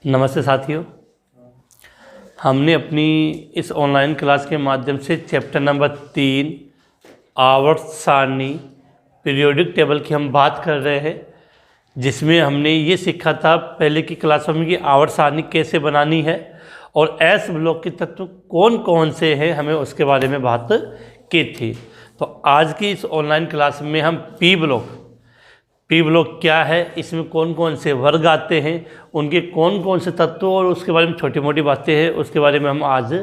नमस्ते साथियों। हमने अपनी इस ऑनलाइन क्लास के माध्यम से चैप्टर नंबर 3 आवर्त सारणी पीरियोडिक टेबल की हम बात कर रहे हैं, जिसमें हमने ये सीखा था पहले की क्लासों में कि आवर्त सारणी कैसे बनानी है और एस ब्लॉक के तत्व कौन कौन से हैं, हमें उसके बारे में बात की थी। तो आज की इस ऑनलाइन क्लास में हम पी ब्लॉक क्या है, इसमें कौन कौन से वर्ग आते हैं, उनके कौन कौन से तत्व और उसके बारे में छोटी मोटी बातें हैं, उसके बारे में हम आज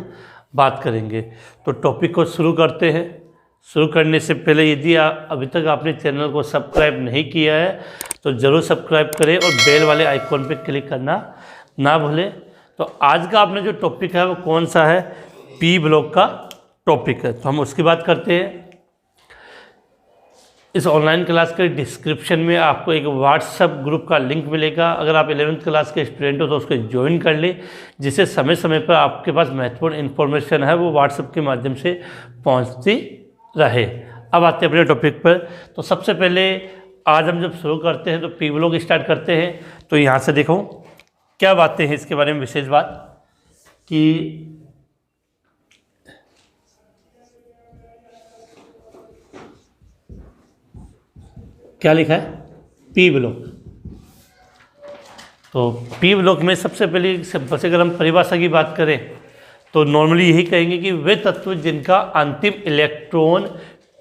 बात करेंगे। तो टॉपिक को शुरू करते हैं। शुरू करने से पहले यदि अभी तक आपने चैनल को सब्सक्राइब नहीं किया है तो ज़रूर सब्सक्राइब करें और बेल वाले आइकॉन पर क्लिक करना ना भूलें। तो आज का आपने जो टॉपिक है वो कौन सा है, पी ब्लॉक का टॉपिक है। तो हम उसकी बात करते हैं। इस ऑनलाइन क्लास के डिस्क्रिप्शन में आपको एक व्हाट्सएप ग्रुप का लिंक मिलेगा। अगर आप 11वीं क्लास के स्टूडेंट हो तो उसको ज्वाइन कर लें, जिससे समय समय पर आपके पास महत्वपूर्ण इन्फॉर्मेशन है वो व्हाट्सएप के माध्यम से पहुंचती रहे। अब आते हैं अपने टॉपिक पर। तो सबसे पहले आज हम जब शुरू करते हैं तो पी ब्लॉक स्टार्ट करते हैं। तो यहाँ से देखो क्या बातें हैं इसके बारे में। विशेष बात कि क्या लिखा है, पी ब्लॉक। तो पी ब्लॉक में सबसे पहले सिंपल से अगर हम परिभाषा की बात करें तो नॉर्मली यही कहेंगे कि वे तत्व जिनका अंतिम इलेक्ट्रॉन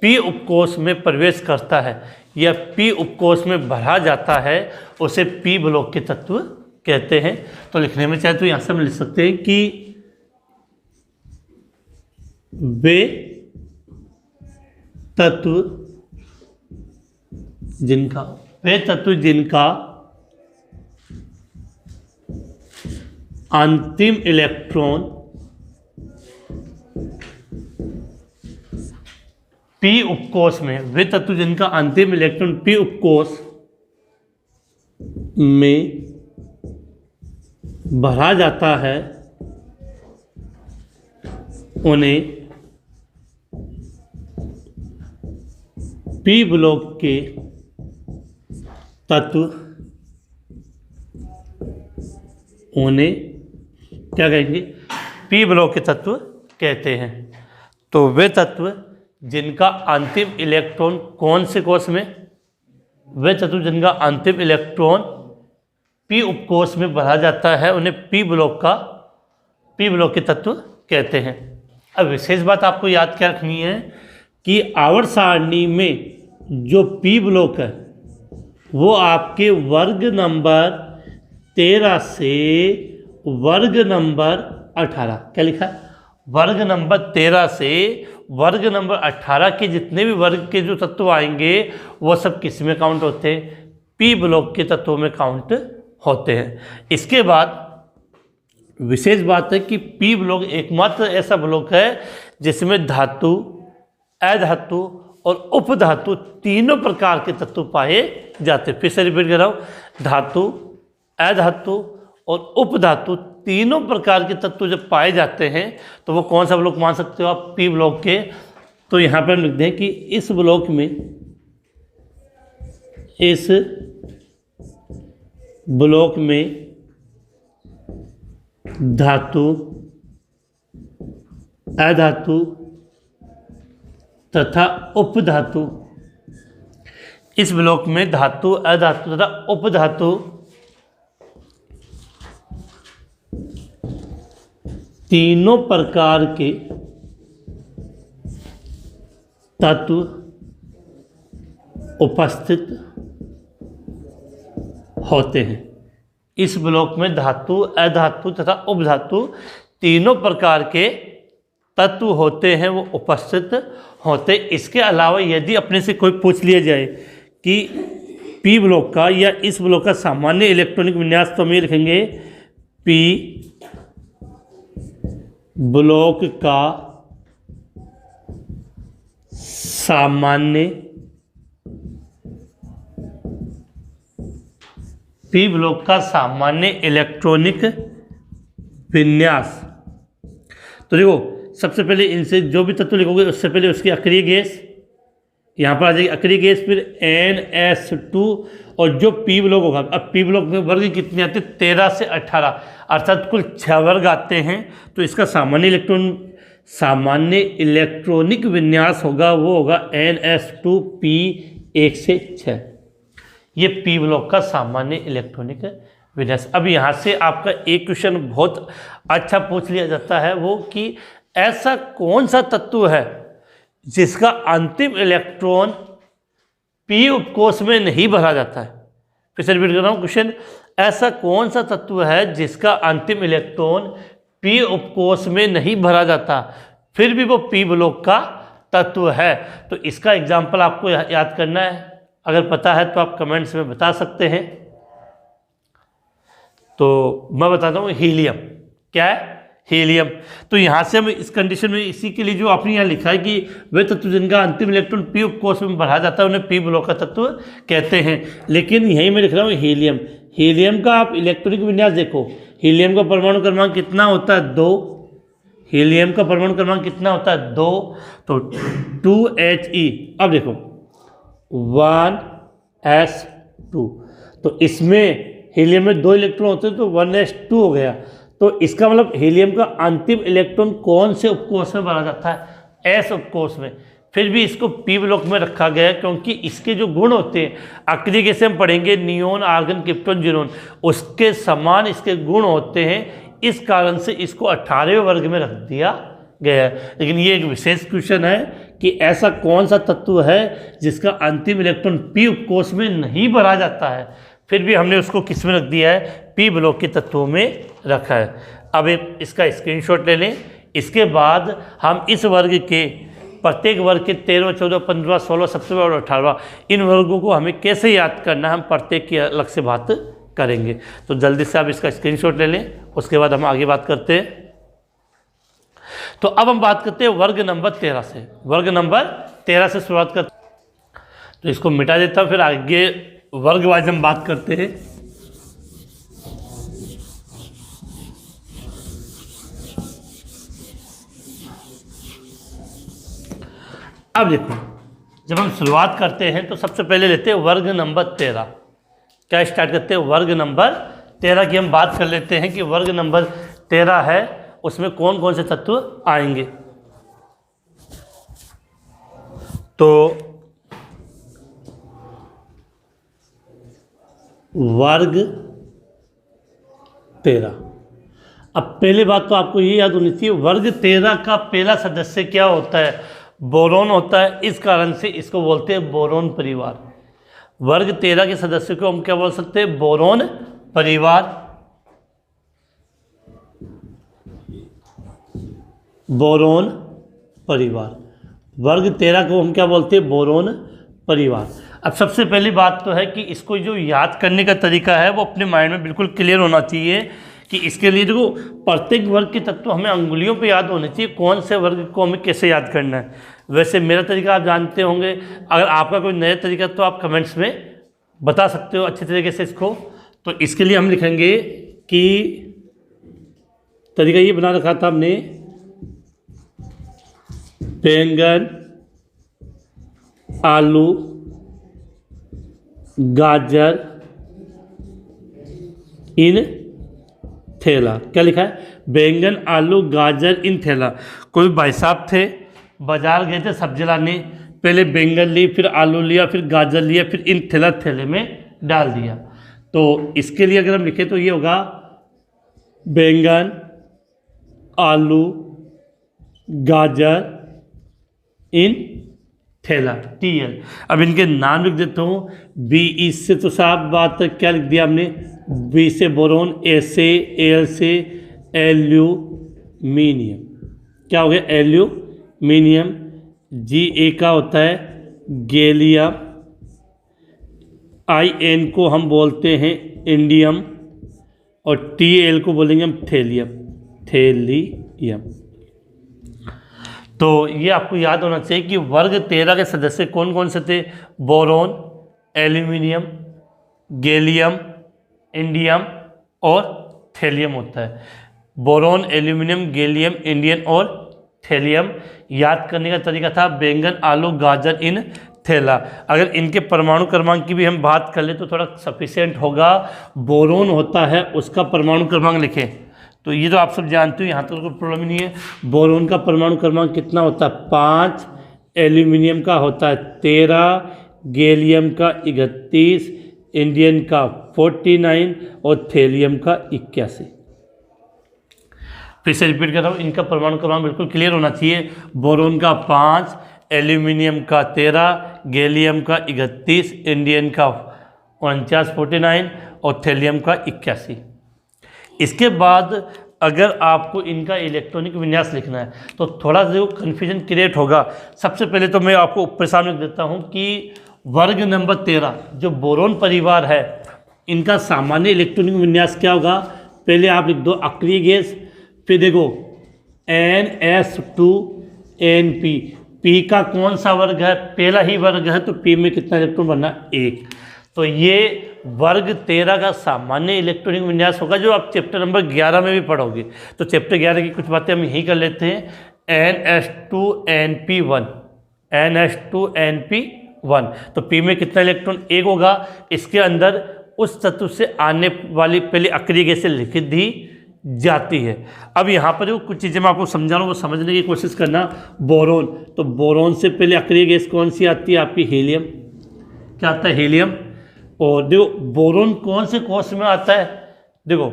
पी उपकोष में प्रवेश करता है या पी उपकोष में भरा जाता है उसे पी ब्लॉक के तत्व कहते हैं। तो लिखने में चाहे तो यहाँ से हम लिख सकते हैं कि वे तत्व जिनका अंतिम इलेक्ट्रॉन पी उपकोष में, वे तत्व जिनका अंतिम इलेक्ट्रॉन पी उपकोष में भरा जाता है उन्हें पी ब्लॉक के तत्व, उन्हें क्या कहेंगे, पी ब्लॉक के तत्व कहते हैं। तो वे तत्व जिनका अंतिम इलेक्ट्रॉन कौन से कोष में, वे तत्व जिनका अंतिम इलेक्ट्रॉन पी उपकोष में भरा जाता है उन्हें पी ब्लॉक के तत्व कहते हैं। अब विशेष बात आपको याद क्या रखनी है कि आवर्त सारणी में जो पी ब्लॉक है वो आपके वर्ग नंबर 13 से वर्ग नंबर 18, क्या लिखा है, वर्ग नंबर 13 से वर्ग नंबर 18 के जितने भी वर्ग के जो तत्व आएंगे वो सब किस में काउंट होते हैं, पी ब्लॉक के तत्वों में काउंट होते हैं। इसके बाद विशेष बात है कि पी ब्लॉक एकमात्र ऐसा ब्लॉक है जिसमें धातु, अधातु और उपधातु तीनों प्रकार के तत्व पाए जाते हैं। फिर से रिपीट कर रहा हूँ, धातु, अधातु और उपधातु तीनों प्रकार के तत्व जब पाए जाते हैं तो वो कौन सा ब्लॉक मान सकते हो आप, पी ब्लॉक के। तो यहाँ पर लिख दें कि इस ब्लॉक में धातु, अधातु तथा उपधातु, इस ब्लॉक में धातु, अधातु तथा उपधातु तीनों प्रकार के तत्व उपस्थित होते हैं। इस ब्लॉक में धातु, अधातु तथा उपधातु तीनों प्रकार के तत्व होते हैं, वो उपस्थित होते। इसके अलावा यदि अपने से कोई पूछ लिया जाए कि पी ब्लॉक का या इस ब्लॉक का सामान्य इलेक्ट्रॉनिक विन्यास, तो हम ये लिखेंगे पी ब्लॉक का सामान्य, पी ब्लॉक का सामान्य इलेक्ट्रॉनिक विन्यास। तो देखो सबसे पहले इनसे जो भी तत्व लिखोगे उससे पहले उसकी अक्रिय गैस, यहाँ पर आ जाएगी अक्रिलिक गैस, फिर NS2 और जो पी ब्लॉक होगा। अब पी ब्लॉक में वर्ग कितने आते हैं? 13 से 18, अर्थात कुल 6 वर्ग आते हैं। तो इसका सामान्य इलेक्ट्रॉनिक विन्यास होगा, वो होगा NS2P 1 से 6। ये पी ब्लॉक का सामान्य इलेक्ट्रॉनिक विन्यास। अब यहाँ से आपका एक क्वेश्चन बहुत अच्छा पूछ लिया जाता है, वो कि ऐसा कौन सा तत्व है जिसका अंतिम इलेक्ट्रॉन पी उपकोष में नहीं भरा जाता है। फिर से रिपीट कर रहा हूँ क्वेश्चन, ऐसा कौन सा तत्व है जिसका अंतिम इलेक्ट्रॉन पी उपकोष में नहीं भरा जाता, फिर भी वो पी ब्लॉक का तत्व है। तो इसका एग्जाम्पल आपको याद करना है, अगर पता है तो आप कमेंट्स में बता सकते हैं। तो मैं बताता हूँ, हीलियम। क्या है? हीलियम। तो यहाँ से हम इस कंडीशन में इसी के लिए जो आपने यहाँ लिखा है कि वे तत्व जिनका अंतिम इलेक्ट्रॉन पी उपकोष में बढ़ा जाता है उन्हें पी ब्लॉक का तत्व कहते हैं। लेकिन यहीं मैं लिख रहा हूँ हीलियम। हीलियम का आप इलेक्ट्रॉनिक विन्यास देखो, हीलियम का परमाणु क्रमांक कितना होता है? 2। हीलियम का परमाणु क्रमांक कितना होता है? 2। तो 2He। अब देखो 1s2, तो इसमें हीलियम में 2 इलेक्ट्रॉन होते हैं तो 1s2 हो गया। तो इसका मतलब हीलियम का अंतिम इलेक्ट्रॉन कौन से उपकोष में भरा जाता है? एस उपकोष में। फिर भी इसको पी ब्लॉक में रखा गया है क्योंकि इसके जो गुण होते हैं, अक्रिलिक गैस हम पढ़ेंगे, नियोन, आर्गन, क्रिप्टॉन, ज़ीनोन, उसके समान इसके गुण होते हैं। इस कारण से इसको 18वें वर्ग में रख दिया गया है। लेकिन ये एक विशेष क्वेश्चन है कि ऐसा कौन सा तत्व है जिसका अंतिम इलेक्ट्रॉन पी उपकोष में नहीं भरा जाता है, फिर भी हमने उसको किस में रख दिया है? पी ब्लॉक के तत्वों में रखा है। अब इसका स्क्रीनशॉट ले लें। इसके बाद हम इस वर्ग के प्रत्येक वर्ग के 13, 14, 15, 16, 17 और 18 इन वर्गों को हमें कैसे याद करना है, हम प्रत्येक की अलग से बात करेंगे। तो जल्दी से आप इसका स्क्रीनशॉट ले लें, उसके बाद हम आगे बात करते हैं। तो अब हम बात करते हैं वर्ग नंबर 13 से। वर्ग नंबर 13 से शुरुआत करते हैं। तो इसको मिटा देता हूँ, फिर आगे वर्ग वाइज हम बात करते हैं। अब देखो, जब हम शुरुआत करते हैं तो सबसे पहले लेते हैं वर्ग नंबर 13। क्या स्टार्ट करते हैं? वर्ग नंबर 13 की हम बात कर लेते हैं कि वर्ग नंबर 13 है, उसमें कौन कौन से तत्व आएंगे। तो वर्ग 13। अब पहले बात तो आपको ये याद होनी चाहिए, वर्ग 13 का पहला सदस्य क्या होता है? बोरोन होता है। इस कारण से इसको बोलते हैं बोरोन परिवार। वर्ग 13 के सदस्य को हम क्या बोल सकते हैं? बोरोन परिवार। बोरोन परिवार। वर्ग 13 को हम क्या बोलते हैं? बोरोन परिवार। अब सबसे पहली बात तो है कि इसको जो याद करने का तरीका है वो अपने माइंड में बिल्कुल क्लियर होना चाहिए कि इसके लिए देखो प्रत्येक वर्ग के तत्व हमें अंगुलियों पे याद होने चाहिए, कौन से वर्ग को हमें कैसे याद करना है। वैसे मेरा तरीका आप जानते होंगे, अगर आपका कोई नया तरीका तो आप कमेंट्स में बता सकते हो अच्छे तरीके से इसको। तो इसके लिए हम लिखेंगे कि तरीका ये बना रखा था हमने, बैंगन, आलू, गाजर, इन थैला। क्या लिखा है? बैंगन, आलू, गाजर, इन थैला। कोई भाई साहब थे, बाजार गए थे सब्जी लाने, पहले बैंगन ली, फिर आलू लिया, फिर गाजर लिया, फिर इन थैले में डाल दिया। तो इसके लिए अगर हम लिखें तो ये होगा बैंगन, आलू, गाजर, इन थैला, TL। अब इनके नाम लिख देता हूँ। BE से तो साफ बात है, क्या लिख दिया हमने? B से बोरोन, A से, Al से एल्यूमिनियम। क्या हो गया? एल्यूमिनियम। Ga का होता है गैलियम, In को हम बोलते हैं इंडियम, और Tl को बोलेंगे हम थेलियम। तो ये आपको याद होना चाहिए कि वर्ग 13 के सदस्य कौन कौन से थे? बोरोन, एल्यूमिनियम, गैलियम, इंडियम और थेलियम होता है। बोरोन, एल्यूमिनियम, गैलियम, इंडियम और थेलियम। याद करने का तरीका था बैंगन, आलू, गाजर, इन थैला। अगर इनके परमाणु क्रमांक की भी हम बात कर ले तो थोड़ा सफिशिएंट होगा। बोरोन होता है उसका परमाणु क्रमांक लिखें तो ये तो आप सब जानते हो, यहाँ तक तो कोई प्रॉब्लम ही नहीं है। बोरोन का परमाणु क्रमांक कितना होता है 5, एल्यूमिनियम का होता है 13, गैलियम का 31, इंडियम का 49 और थेलियम का 81। फिर से रिपीट कर रहा हूँ, इनका परमाणु क्रमांक बिल्कुल क्लियर होना चाहिए। बोरोन का 5, एल्यूमिनियम का 13, गैलियम का 31, इंडियम का 49 और थेलियम का 81। इसके बाद अगर आपको इनका इलेक्ट्रॉनिक विन्यास लिखना है तो थोड़ा जो कन्फ्यूजन क्रिएट होगा। सबसे पहले तो मैं आपको ऊपर सामने लिख देता हूँ कि वर्ग नंबर 13 जो बोरोन परिवार है इनका सामान्य इलेक्ट्रॉनिक विन्यास क्या होगा। पहले आप लिख दो अक्रिय गैस, फिर देखो NS2Np, P का कौन सा वर्ग है, पहला ही वर्ग है तो P में कितना इलेक्ट्रॉन बनना 1। तो ये वर्ग 13 का सामान्य इलेक्ट्रॉनिक विन्यास होगा जो आप चैप्टर नंबर 11 में भी पढ़ोगे। तो चैप्टर 11 की कुछ बातें हम यही कर लेते हैं। NS2Np1, NS2Np1 तो P में कितना इलेक्ट्रॉन 1 होगा। इसके अंदर उस तत्व से आने वाली पहले अक्रिय गैसें लिखित दी जाती है। अब यहाँ पर जो कुछ चीज़ें मैं आपको समझा रहा हूँ वो समझने की कोशिश करना। बोरोन, तो बोरोन से पहले अक्रिय गैस कौन सी आती है आपकी, हीलियम। क्या आता है, हीलियम। और देखो बोरोन कौन से कोष में आता है, देखो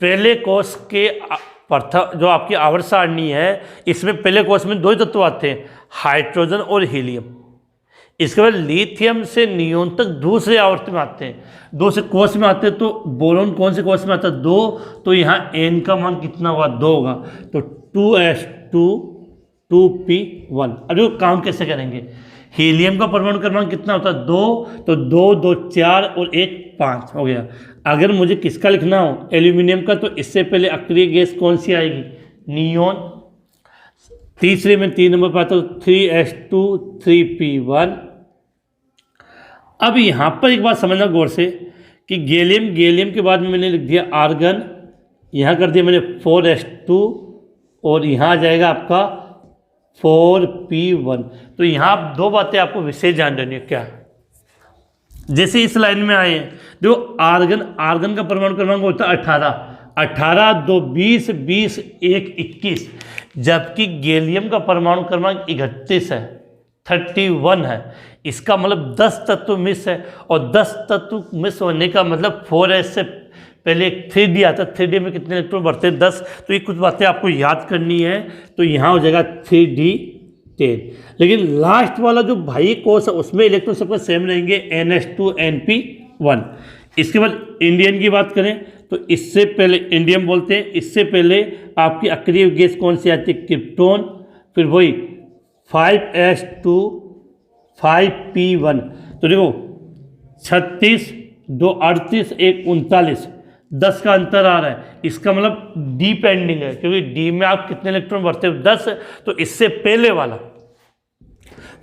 पहले कोष के प्रथम जो आपकी आवर्त सारणी है इसमें पहले कोष में 2 तत्व आते हैं, हाइड्रोजन और हीलियम। इसके बाद लिथियम से नियोन तक दूसरे आवर्त में आते हैं, 2 से कोष में आते हैं। तो बोरोन कौन से कोष में आता है, 2। तो यहाँ N का मान कितना होगा, 2 होगा। तो 2s2 2p1। अब जो काम कैसे करेंगे, हीलियम का परमाणु क्रमांक कितना होता है 2, तो 2 2 4 और 1 5 हो गया। अगर मुझे किसका लिखना हो, एल्यूमिनियम का, तो इससे पहले अक्रिय गैस कौन सी आएगी, नियोन। तीसरे में 3 नंबर पर आता है 3s2 3p1। अब यहाँ पर एक बात समझना गौर से कि गैलियम के बाद में मैंने लिख दिया आर्गन, यहाँ कर दिया मैंने 4s2 और यहाँ आ जाएगा आपका 4p1। तो यहाँ आप 2 बातें आपको विशेष जान लेनी है। क्या, जैसे इस लाइन में आए हैं जो आर्गन का परमाणु क्रमांक होता है 18 2 20 20 1 21, जबकि गैलियम का परमाणु क्रमांक 31 है, 31 है। इसका मतलब 10 तत्व मिस है, और 10 तत्व मिस होने का मतलब 4s से पहले एक 3d आता है, 3d में कितने इलेक्ट्रॉन बढ़ते हैं 10। तो ये कुछ बातें आपको याद करनी है। तो यहाँ हो जाएगा 3d10। लेकिन लास्ट वाला जो बाह्य कोष है उसमें इलेक्ट्रॉन सबका सेम रहेंगे, NS2Np1। इसके बाद इंडियन की बात करें तो इससे पहले इंडियम बोलते हैं, इससे पहले आपकी अक्रिय गैस कौन सी आती है, क्रिप्टोन। फिर वही 5s2 5p1। तो देखो 36 2 38 1 39, 10 का अंतर आ रहा है। इसका मतलब डी पेंडिंग है, क्योंकि डी में आप कितने इलेक्ट्रॉन भरते हो 10। तो इससे पहले वाला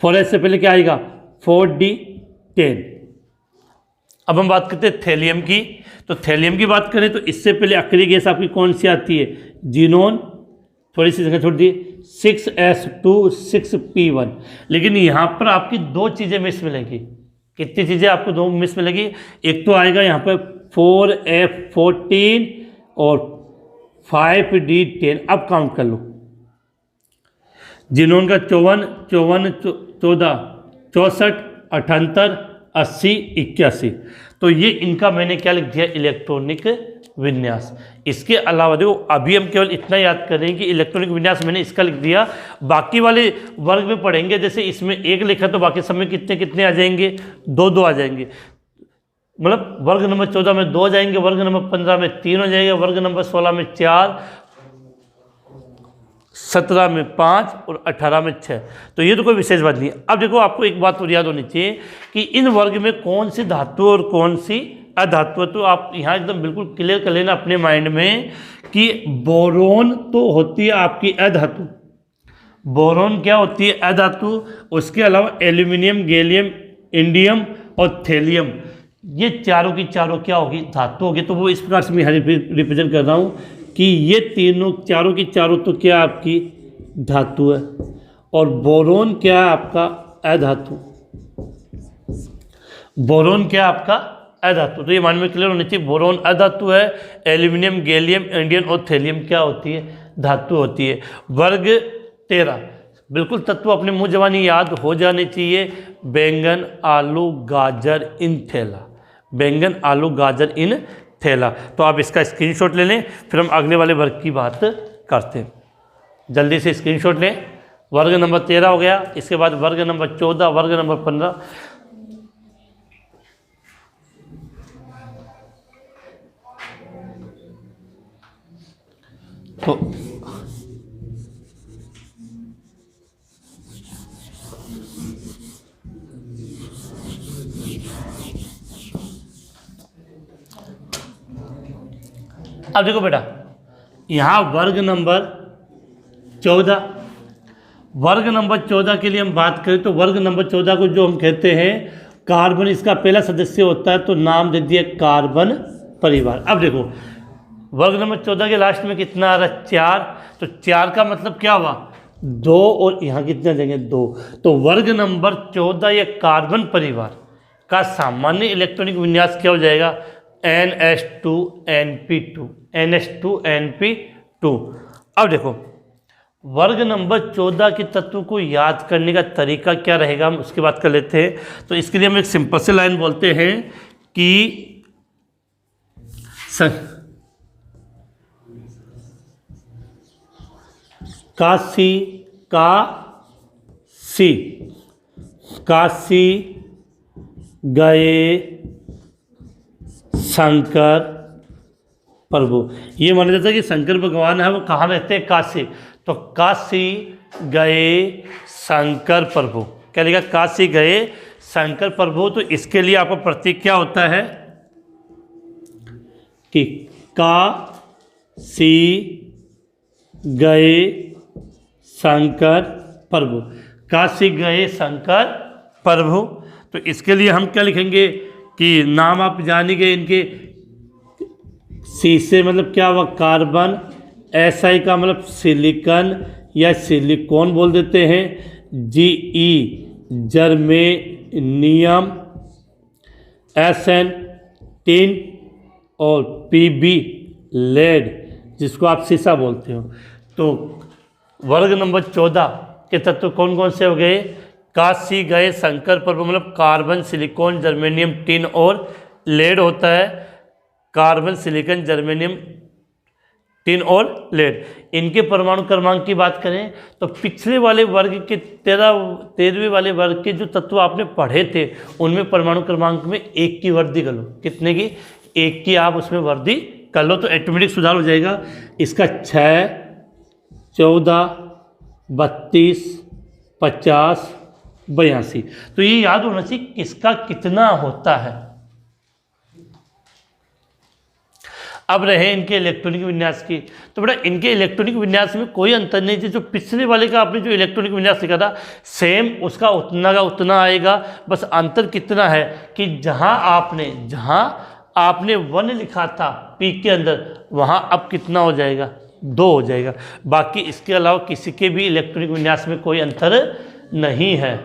4s से पहले क्या आएगा 4d10। अब हम बात करते हैं थैलियम की। तो थैलियम की बात करें तो इससे पहले अक्रिय गैस आपकी कौन सी आती है, जीनोन। थोड़ी सी जगह छोड़ दी 6s2 6p1। लेकिन यहाँ पर आपकी 2 चीज़ें मिस मिलेगी। कितनी चीज़ें आपको 2 मिस मिलेगी, एक तो आएगा यहाँ पर 4f14 और 5d10। अब काउंट कर लो, जिनोन का 54 54 14 64 78 80 81। तो ये इनका मैंने क्या लिख दिया, इलेक्ट्रॉनिक विन्यास। इसके अलावा देखो अभी हम केवल इतना याद करें कि इलेक्ट्रॉनिक विन्यास मैंने इसका लिख दिया। बाकी वाले वर्ग में पढ़ेंगे, जैसे इसमें 1 लिखा तो बाकी सब में कितने कितने आ जाएंगे, 2 2 आ जाएंगे। मतलब वर्ग नंबर 14 में 2 आ जाएंगे, वर्ग नंबर 15 में 3 हो जाएंगे, वर्ग नंबर 16 में 4, 17 में 5 और 18 में 6। तो ये तो कोई विशेष बात नहीं है। अब देखो आपको एक बात और याद होनी चाहिए कि इन वर्ग में कौन सी धातु और कौन सी अधातु। तो आप यहाँ एकदम बिल्कुल क्लियर कर लेना अपने माइंड में कि बोरोन तो होती है आपकी अधातु। बोरोन क्या होती है, अधातु। उसके अलावा एल्यूमिनियम, गैलियम, इंडियम और थैलियम, ये चारों की चारों क्या होगी, धातु होगी। तो वो इस प्रकार से मैं रिप्रेजेंट कर रहा हूँ कि ये तीनों चारों की चारों तो क्या आपकी धातु है, और बोरोन क्या है आपका अधातु। बोरोन क्या है आपका अधातु, तो ये मान में क्लियर होनी चाहिए। बोरोन अधातु है, एल्यूमिनियम, गैलियम, इंडियम और थैलियम क्या होती है, धातु होती है। वर्ग 13 बिल्कुल तत्व अपने मुँह जवानी याद हो जाने चाहिए। बैंगन, आलू, गाजर इन थैला, बैंगन, आलू, गाजर इन थैला। तो आप इसका स्क्रीनशॉट ले लें, फिर हम अगले वाले वर्ग की बात करते हैं। जल्दी से स्क्रीनशॉट लें। वर्ग नंबर 13 हो गया, इसके बाद वर्ग नंबर 14, वर्ग नंबर 15। तो अब देखो बेटा, यहाँ वर्ग नंबर 14, वर्ग नंबर 14 के लिए हम बात करें तो वर्ग नंबर 14 को जो हम कहते हैं कार्बन, इसका पहला सदस्य होता है तो नाम दे दिया कार्बन परिवार। अब देखो वर्ग नंबर 14 के लास्ट में कितना आ रहा है, 4, तो 4 का मतलब क्या हुआ, 2, और यहाँ कितना देंगे 2। तो वर्ग नंबर 14 या कार्बन परिवार का सामान्य इलेक्ट्रॉनिक विन्यास क्या हो जाएगा, NH2NP2, NH2NP2। अब देखो वर्ग नंबर 14 के तत्व को याद करने का तरीका क्या रहेगा, हम उसकी बात कर लेते हैं। तो इसके लिए हम एक सिंपल से लाइन बोलते हैं कि काशी गए शंकर प्रभु। ये माना जाता है कि शंकर भगवान है वो कहाँ रहते हैं, काशी। तो काशी गए शंकर प्रभु, क्या लिखा, काशी गए शंकर प्रभु। तो इसके लिए आपका प्रतीक क्या होता है कि काशी गए शंकर प्रभु, काशी गए शंकर प्रभु। तो इसके लिए हम क्या लिखेंगे कि नाम आप जान ही गए इनके। सी से मतलब क्या हुआ, कार्बन, SI का मतलब सिलिकॉन या सिलिकॉन बोल देते हैं, GE जर्मेनियम, SN टिन और PB लेड जिसको आप सीसा बोलते हो। तो वर्ग नंबर 14 के तत्व कौन कौन से हो गए, काशी गए शंकर प्रभु मतलब कार्बन, सिलिकॉन, जर्मेनियम, टिन और लेड होता है। कार्बन, सिलिकॉन, जर्मेनियम, टिन और लेड। इनके परमाणु क्रमांक की बात करें तो पिछले वाले वर्ग के 13वें वाले वर्ग के जो तत्व आपने पढ़े थे उनमें परमाणु क्रमांक में 1 की वृद्धि कर लो। कितने की, 1 की आप उसमें वृद्धि कर लो तो ऑटोमेटिक सुधार हो जाएगा। इसका 6, 14, 32, 50, 82। तो ये याद होना चाहिए किसका कितना होता है। अब रहे इनके इलेक्ट्रॉनिक विन्यास की, तो बेटा इनके इलेक्ट्रॉनिक विन्यास में कोई अंतर नहीं है। जो पिछले वाले का आपने जो इलेक्ट्रॉनिक विन्यास लिखा था सेम उसका उतना का उतना आएगा। बस अंतर कितना है कि जहां आपने 1 लिखा था P के अंदर, वहां अब कितना हो जाएगा, 2 हो जाएगा। बाकी इसके अलावा किसी के भी इलेक्ट्रॉनिक विन्यास में कोई अंतर नहीं है।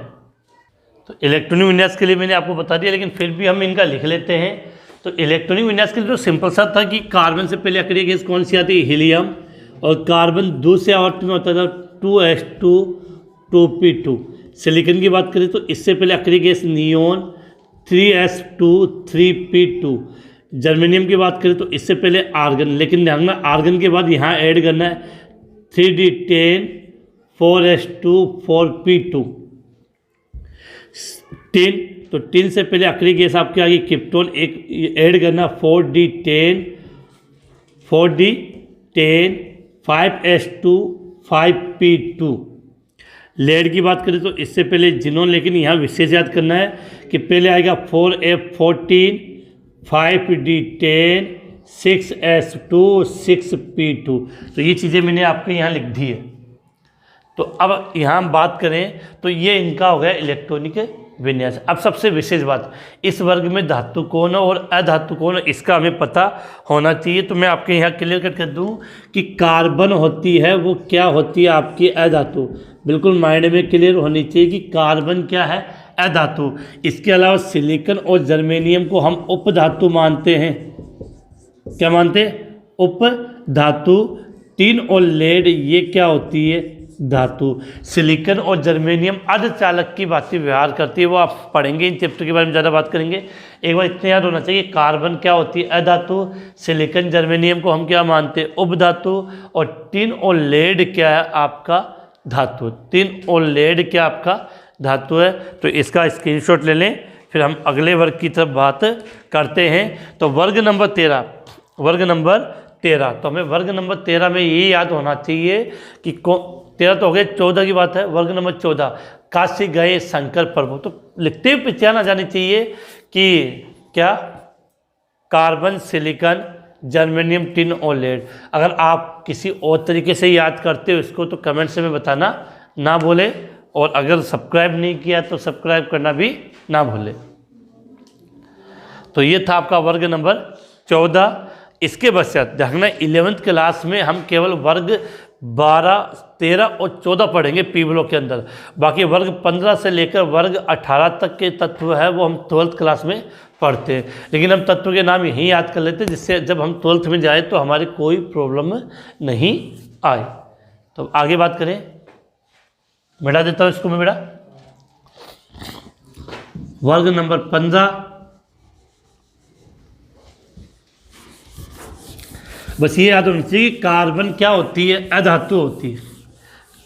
तो इलेक्ट्रॉनिक विन्यास के लिए मैंने आपको बता दिया, लेकिन फिर भी हम इनका लिख लेते हैं। तो इलेक्ट्रॉनिक विन्यास के लिए तो सिंपल सा था कि कार्बन से पहले अक्रिय गैस कौन सी आती है, हीलियम, और कार्बन दूसरे आवर्त में होता था 2s2 2p2। सिलिकॉन की बात करें तो इससे पहले अक्रिय gas neon 3s2 3p2। Germanium की बात करें तो इससे पहले आर्गन, लेकिन ध्यान में आर्गन के बाद यहाँ ऐड करना है 3d10 4s2 4p2। टिन, तो टिन से पहले अक्रिय गैस आपके आगे क्रिप्टोन एक ऐड करना 4d10 5s2 5p2। लेड की बात करें तो इससे पहले जिनोन, लेकिन यहाँ विशेष याद करना है कि पहले आएगा 4f14 5d10 6s2 6p2। तो ये चीज़ें मैंने आपको यहाँ लिख दी है। तो अब यहाँ हम बात करें तो ये इनका हो गया इलेक्ट्रॉनिक विन्यास। अब सबसे विशेष बात, इस वर्ग में धातु कौन है और अधातु कौन है इसका हमें पता होना चाहिए। तो मैं आपके यहाँ क्लियर कर दूँ कि कार्बन होती है वो क्या होती है आपकी अधातु। बिल्कुल माइंड में क्लियर होनी चाहिए कि कार्बन क्या है, अधातु। इसके अलावा सिलिकॉन और जर्मेनियम को हम उपधातु मानते हैं। क्या मानते हैं? उपधातु। टिन और लेड ये क्या होती है? धातु। सिलिकॉन और जर्मेनियम अर्धचालक की बातें व्यवहार करती है, वो आप पढ़ेंगे, इन चैप्टर के बारे में ज़्यादा बात करेंगे। एक बार इतने याद होना चाहिए, कार्बन क्या होती है? अधातु। सिलिकॉन जर्मेनियम को हम क्या मानते हैं? उपधातु। और टिन और लेड क्या है? आपका धातु। टिन और लेड क्या आपका धातु है। तो इसका स्क्रीनशॉट ले लें, फिर हम अगले वर्ग की तरफ बात करते हैं। तो वर्ग नंबर 13, वर्ग नंबर 13, तो हमें वर्ग नंबर 13 में ये याद होना चाहिए कि 13 तो हो गए, 14 की बात है। वर्ग नंबर 14, काशी गए शंकर प्रभु। तो लिखते हुए पहचान आ जानी चाहिए कि क्या? कार्बन, सिलिकॉन, जर्मेनियम, टिन और लेड। अगर आप किसी और तरीके से याद करते हो इसको तो कमेंट्स में बताना ना भूले, और अगर सब्सक्राइब नहीं किया तो सब्सक्राइब करना भी ना भूले। तो ये था आपका वर्ग नंबर 14। इसके पश्चात देखना 11th क्लास में हम केवल वर्ग 12, 13 और 14 पढ़ेंगे पी ब्लॉक के अंदर। बाकी वर्ग 15 से लेकर वर्ग 18 तक के तत्व है वो हम 12th क्लास में पढ़ते हैं। लेकिन हम तत्व के नाम यहीं याद कर लेते हैं, जिससे जब हम 12th में जाए तो हमारी कोई प्रॉब्लम नहीं आए। तो आगे बात करें, मिटा देता हूँ इसको मैं बेटा। वर्ग नंबर 15, बस ये याद होना चाहिए कि कार्बन क्या होती है? अधातु होती है।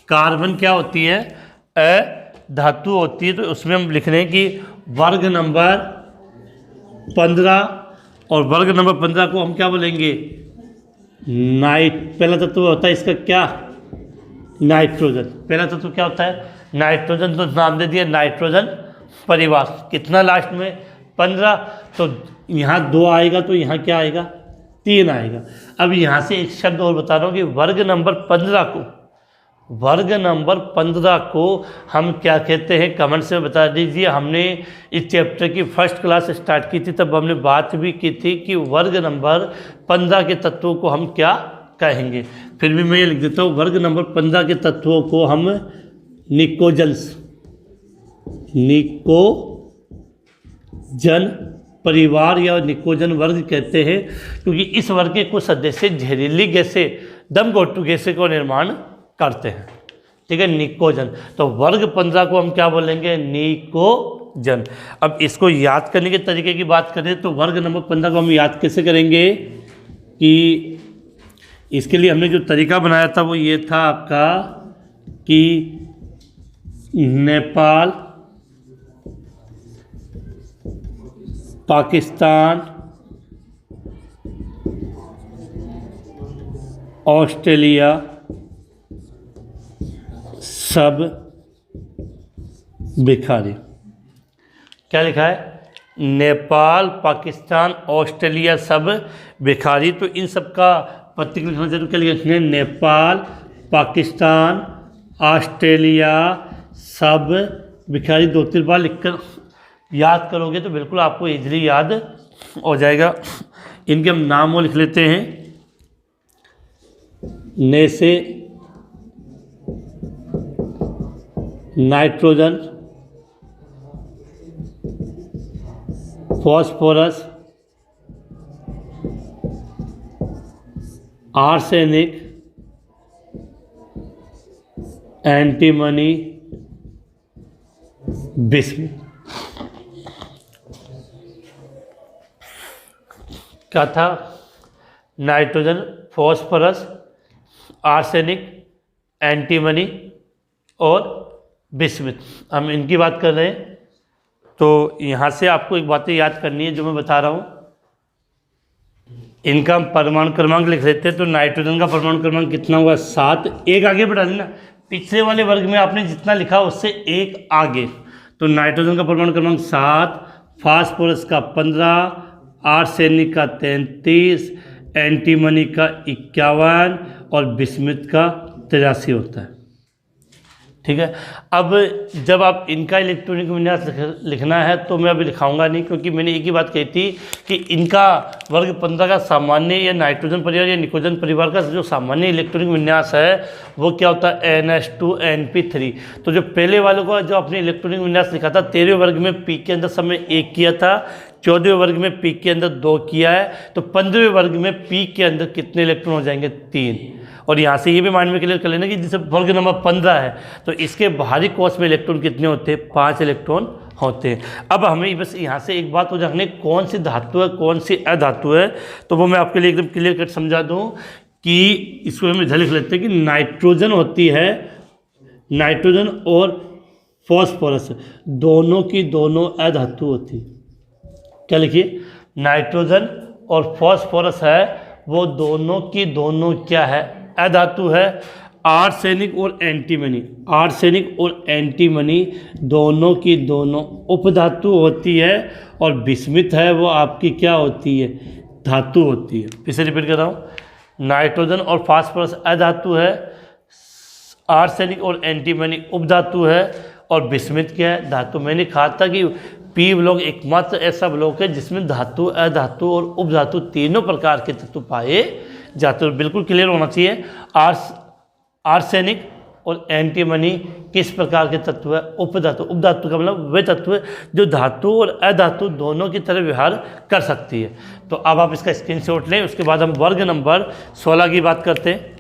कार्बन क्या होती है? अधातु होती है। तो उसमें हम लिख रहे हैं कि वर्ग नंबर 15, और वर्ग नंबर 15 को हम क्या बोलेंगे? पहला तत्व होता है इसका क्या? नाइट्रोजन। पहला तत्व क्या होता है? नाइट्रोजन। तो नाम दे दिया नाइट्रोजन परिवार। कितना लास्ट में? 15। तो यहाँ 2 आएगा तो यहाँ क्या आएगा? 3 आएगा। अब यहाँ से एक शब्द और बता रहा हूँ कि वर्ग नंबर 15 को, वर्ग नंबर 15 को हम क्या कहते हैं? कमेंट्स में बता दीजिए। हमने इस चैप्टर की फर्स्ट क्लास स्टार्ट की थी, तब हमने बात भी की थी कि वर्ग नंबर 15 के तत्वों को हम क्या कहेंगे। फिर भी मैं ये लिख देता हूँ, वर्ग नंबर 15 के तत्वों को हम निकोजन परिवार या निकोजन वर्ग कहते हैं, क्योंकि इस वर्ग के कुछ सदस्य जहरीली गैसें, दमघोटू गैसें को निर्माण करते हैं। ठीक है, निकोजन। तो वर्ग 15 को हम क्या बोलेंगे? निकोजन। अब इसको याद करने के तरीके की बात करें तो वर्ग नंबर 15 को हम याद कैसे करेंगे कि इसके लिए हमने जो तरीका बनाया था वो ये था आपका कि नेपाल, पाकिस्तान, ऑस्ट्रेलिया सब भिखारी। क्या लिखा है? नेपाल, पाकिस्तान, ऑस्ट्रेलिया सब भिखारी। तो इन सब का प्रतीक लिखना चाहिए। तो क्या लिखेंगे? नेपाल, पाकिस्तान, ऑस्ट्रेलिया सब भिखारी। 2-3 बार लिखकर याद करोगे तो बिल्कुल आपको इजीली याद हो जाएगा। इनके हम नाम वो लिख लेते हैं। ने से nitrogen, phosphorus, arsenic, antimony, bismuth. क्या था? नाइट्रोजन, फॉस्फोरस, आर्सेनिक, एंटीमनी और बिस्मुथ। हम इनकी बात कर रहे हैं। तो यहाँ से आपको एक बातें याद करनी है जो मैं बता रहा हूँ। इनका हम परमाणु क्रमांक लिख लेते हैं। तो नाइट्रोजन का परमाणु क्रमांक कितना हुआ? 7। एक आगे बढ़ा देना, पिछले वाले वर्ग में आपने जितना लिखा उससे एक आगे। तो नाइट्रोजन का परमाणु क्रमांक 7, फास्फोरस का 15, आर्सेनिक का 33, एंटीमनी का 51 और बिस्मुथ का 83 होता है। ठीक है। अब जब आप इनका इलेक्ट्रॉनिक विन्यास लिखना है तो मैं अभी लिखाऊंगा नहीं, क्योंकि मैंने एक ही बात कही थी कि इनका वर्ग 15 का सामान्य या नाइट्रोजन परिवार या निकोजन परिवार का जो सामान्य इलेक्ट्रॉनिक विन्यास है वो क्या होता है, NH2NP3। तो जो पहले वालों का जो अपने इलेक्ट्रॉनिक विन्यास लिखा था 13वें वर्ग में P के अंदर सब में 1 किया था, 14वें वर्ग में P के अंदर 2 किया है, तो 15वें वर्ग में P के अंदर कितने इलेक्ट्रॉन हो जाएंगे, 3। और यहाँ से ये भी माइंड में क्लियर कर लेना कि जैसे वर्ग नंबर 15 है तो इसके बाहरी कोष में इलेक्ट्रॉन कितने होते हैं, 5 इलेक्ट्रॉन होते हैं। अब हमें बस यहाँ से एक बात हो जाने, कौन सी धातु है कौन सी अधातु है, तो वो मैं आपके लिए एकदम क्लियर कट समझा दूँ कि इसको हम इधर लिख लेते हैं कि नाइट्रोजन होती है, नाइट्रोजन और फॉस्फोरस दोनों की दोनों अधातु होती है। क्या लिखिए, नाइट्रोजन और फॉस्फोरस है वो दोनों की दोनों क्या है, अधातु है। आर्सेनिक और एंटीमनी, आर्सेनिक और एंटीमनी दोनों की दोनों उपधातु होती है, और बिस्मिथ है वो आपकी क्या होती है, धातु होती है। फिर से रिपीट कर रहा हूँ, नाइट्रोजन और फास्फोरस अधातु है, आर्सेनिक और एंटीमनी उपधातु है, और बिस्मिथ क्या है, धातु। मैंने कहा था कि पी ब्लॉक एकमात्र ऐसा ब्लॉक है जिसमें धातु, अधातु और उपधातु तीनों प्रकार के तत्व पाए जाते हैं। बिल्कुल क्लियर होना चाहिए। आर्सेनिक और एंटीमनी किस प्रकार के तत्व है, उपधातु। उपधातु का मतलब वे तत्व है जो धातु और अधातु दोनों की तरह व्यवहार कर सकती है। तो अब आप इसका स्क्रीनशॉट लें, उसके बाद हम वर्ग नंबर 16 की बात करते हैं।